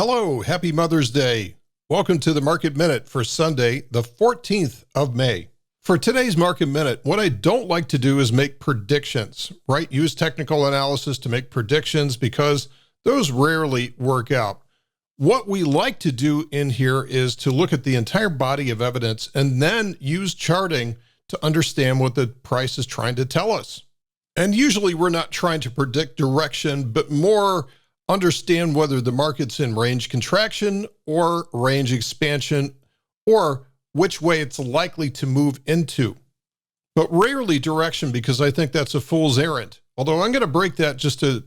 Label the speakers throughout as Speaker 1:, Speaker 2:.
Speaker 1: Hello, happy Mother's Day. Welcome to the Market Minute for Sunday, the 14th of May. For today's Market Minute, what I don't like to do is make predictions, right? Use technical analysis to make predictions because those rarely work out. What we like to do in here is to look at the entire body of evidence and then use charting to understand what the price is trying to tell us. And usually we're not trying to predict direction, but more understand whether the market's in range contraction or range expansion, or which way it's likely to move into. But rarely direction, because I think that's a fool's errand. Although I'm going to break that just a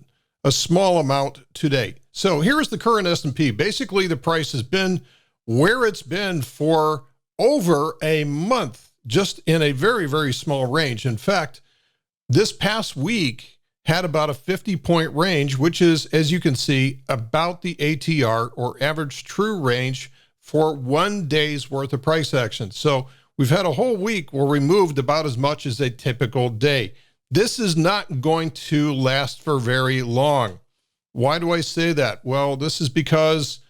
Speaker 1: small amount today. So here's the current S&P. Basically, the price has been where it's been for over a month, just in a very, very small range. In fact, this past week had about a 50-point range, which is, as you can see, about the ATR, or average true range, for 1 day's worth of price action. So we've had a whole week where we moved about as much as a typical day. This is not going to last for very long. Why do I say that? Well, this is because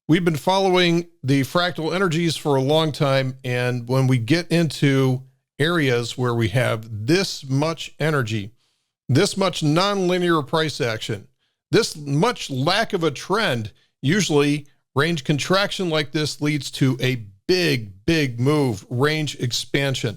Speaker 1: we've been following the fractal energies for a long time, and when we get into areas where we have this much energy, this much nonlinear price action, this much lack of a trend, usually range contraction like this leads to a big move, range expansion.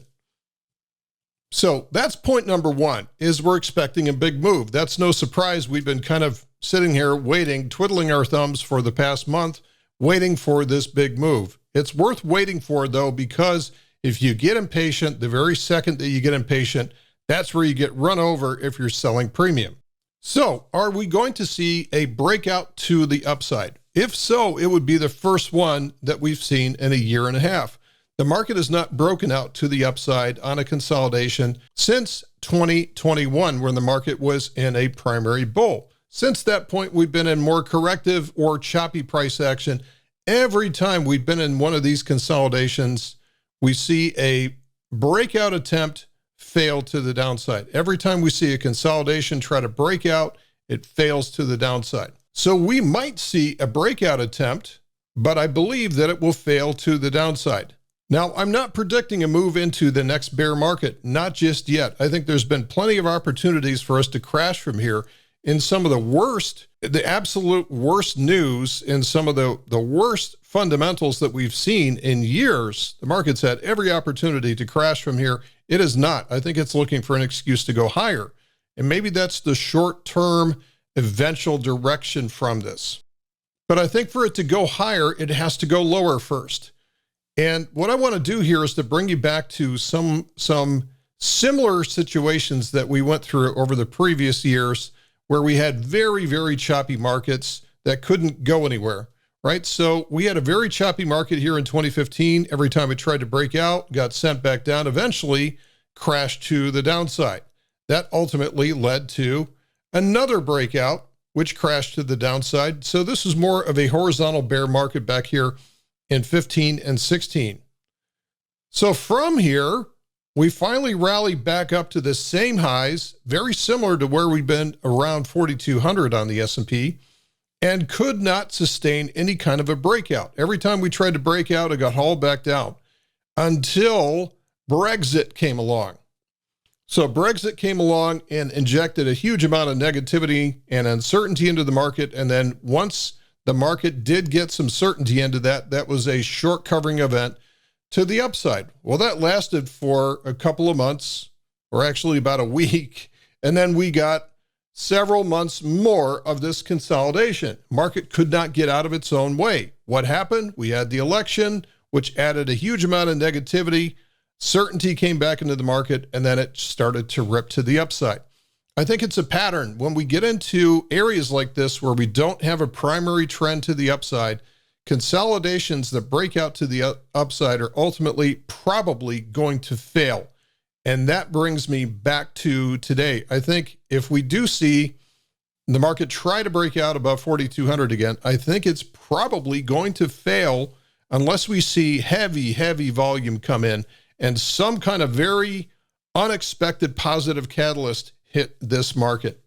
Speaker 1: So that's point number one, is we're expecting a big move. That's no surprise. We've been kind of sitting here waiting, twiddling our thumbs for the past month, waiting for this big move. It's worth waiting for, though, because if you get impatient, the very second that you get impatient, that's where you get run over if you're selling premium. So are we going to see a breakout to the upside? If so, it would be the first one that we've seen in a year and a half. The market has not broken out to the upside on a consolidation since 2021, when the market was in a primary bull. Since that point, we've been in more corrective or choppy price action. Every time we've been in one of these consolidations, we see a breakout attempt fail to the downside. Every time we see a consolidation try to break out, it fails to the downside. So we might see a breakout attempt, but I believe that it will fail to the downside. Now, I'm not predicting a move into the next bear market, not just yet. I think there's been plenty of opportunities for us to crash from here in some of the worst, the absolute worst news, in some of the worst fundamentals that we've seen in years. The market's had every opportunity to crash from here. It is not. I think it's looking for an excuse to go higher. And maybe that's the short-term eventual direction from this. But I think for it to go higher, it has to go lower first. And what I want to do here is to bring you back to some similar situations that we went through over the previous years, where we had very choppy markets that couldn't go anywhere, right? So we had a very choppy market here in 2015. Every time it tried to break out, got sent back down, eventually crashed to the downside. That ultimately led to another breakout, which crashed to the downside. So this is more of a horizontal bear market back here in 15 and 16. So from here, we finally rallied back up to the same highs, very similar to where we've been, around 4,200 on the S&P, and could not sustain any kind of a breakout. Every time we tried to break out, it got hauled back down until Brexit came along. So Brexit came along and injected a huge amount of negativity and uncertainty into the market. And then once the market did get some certainty into that, that was a short covering event to the upside. Well, that lasted for a couple of months, or actually about a week. And then we got several months more of this consolidation. Market could not get out of its own way. What happened? We had the election, which added a huge amount of negativity. Certainty came back into the market, and then it started to rip to the upside. I think it's a pattern. When we get into areas like this where we don't have a primary trend to the upside, consolidations that break out to the upside are ultimately probably going to fail. And that brings me back to today. I think if we do see the market try to break out above 4,200 again, I think it's probably going to fail unless we see heavy volume come in and some kind of very unexpected positive catalyst hit this market.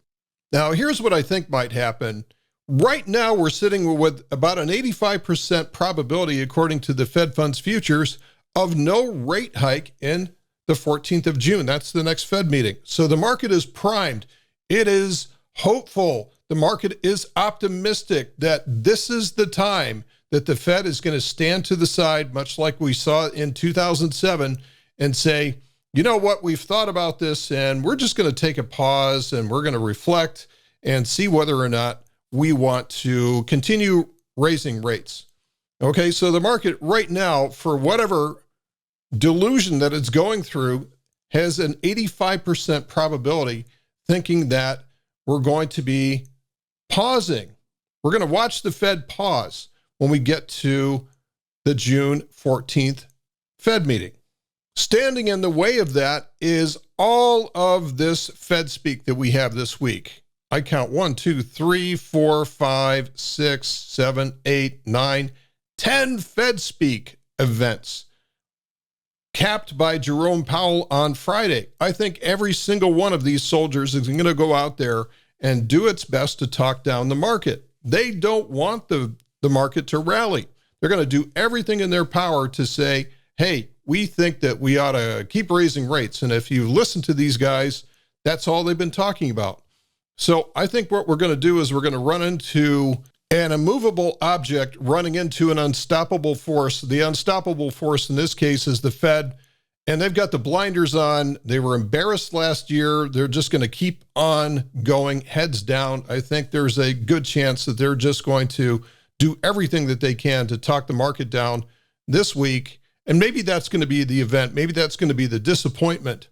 Speaker 1: Now, here's what I think might happen Right now, we're sitting with about an 85% probability, according to the Fed funds futures, of no rate hike in the 14th of June. That's the next Fed meeting. So the market is primed. It is hopeful. The market is optimistic that this is the time that the Fed is going to stand to the side, much like we saw in 2007, and say, you know what, we've thought about this, and we're just going to take a pause, and we're going to reflect and see whether or not we want to continue raising rates. Okay, so the market right now, for whatever delusion that it's going through, has an 85% probability thinking that we're going to be pausing. We're going to watch the Fed pause when we get to the June 14th Fed meeting. Standing in the way of that is all of this FedSpeak that we have this week. I count 1, 2, 3, 4, 5, 6, 7, 8, 9, 10 FedSpeak events capped by Jerome Powell on Friday. I think every single one of these soldiers is going to go out there and do its best to talk down the market. They don't want the market to rally. They're going to do everything in their power to say, hey, we think that we ought to keep raising rates. And if you listen to these guys, that's all they've been talking about. So I think what we're going to do is we're going to run into an immovable object running into an unstoppable force. The unstoppable force in this case is the Fed, and they've got the blinders on. They were embarrassed last year. They're just going to keep on going heads down. I think there's a good chance that they're just going to do everything that they can to talk the market down this week. And maybe that's going to be the event. Maybe that's going to be the disappointment.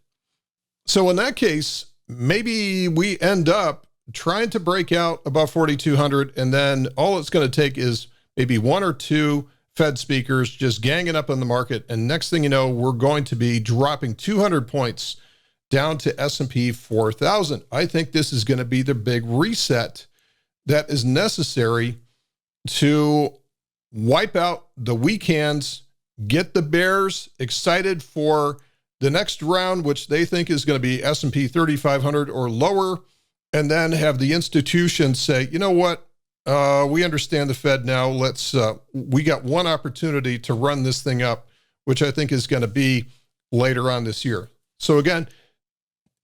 Speaker 1: So in that case, maybe we end up trying to break out above 4,200, and then all it's going to take is maybe 1 or 2 Fed speakers just ganging up on the market. And next thing you know, we're going to be dropping 200 points down to S&P 4,000. I think this is going to be the big reset that is necessary to wipe out the weak hands, get the bears excited for the next round, which they think is going to be S&P 3,500 or lower, and then have the institutions say, you know what, we understand the Fed now. We got one opportunity to run this thing up, which I think is going to be later on this year. So again,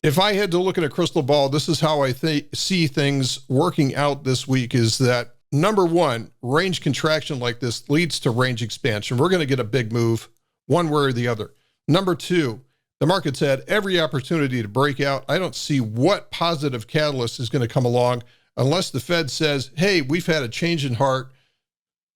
Speaker 1: if I had to look at a crystal ball, this is how I see things working out this week, is that number one, range contraction like this leads to range expansion. We're going to get a big move one way or the other. Number two, the market's had every opportunity to break out. I don't see what positive catalyst is going to come along unless the Fed says, hey, we've had a change in heart.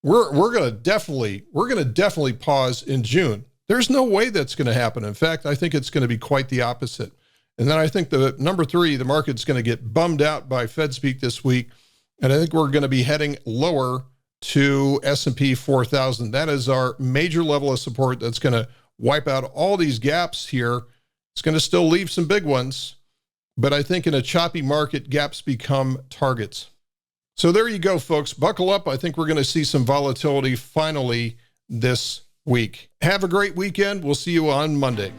Speaker 1: We're going to definitely pause in June. There's no way that's going to happen. In fact, I think it's going to be quite the opposite. And then I think the number three, the market's going to get bummed out by FedSpeak this week. And I think we're going to be heading lower to S&P 4,000. That is our major level of support that's going to wipe out all these gaps here. It's going to still leave some big ones, but I think in a choppy market, gaps become targets. So there you go, folks. Buckle up. I think we're going to see some volatility finally this week. Have a great weekend. We'll see you on Monday.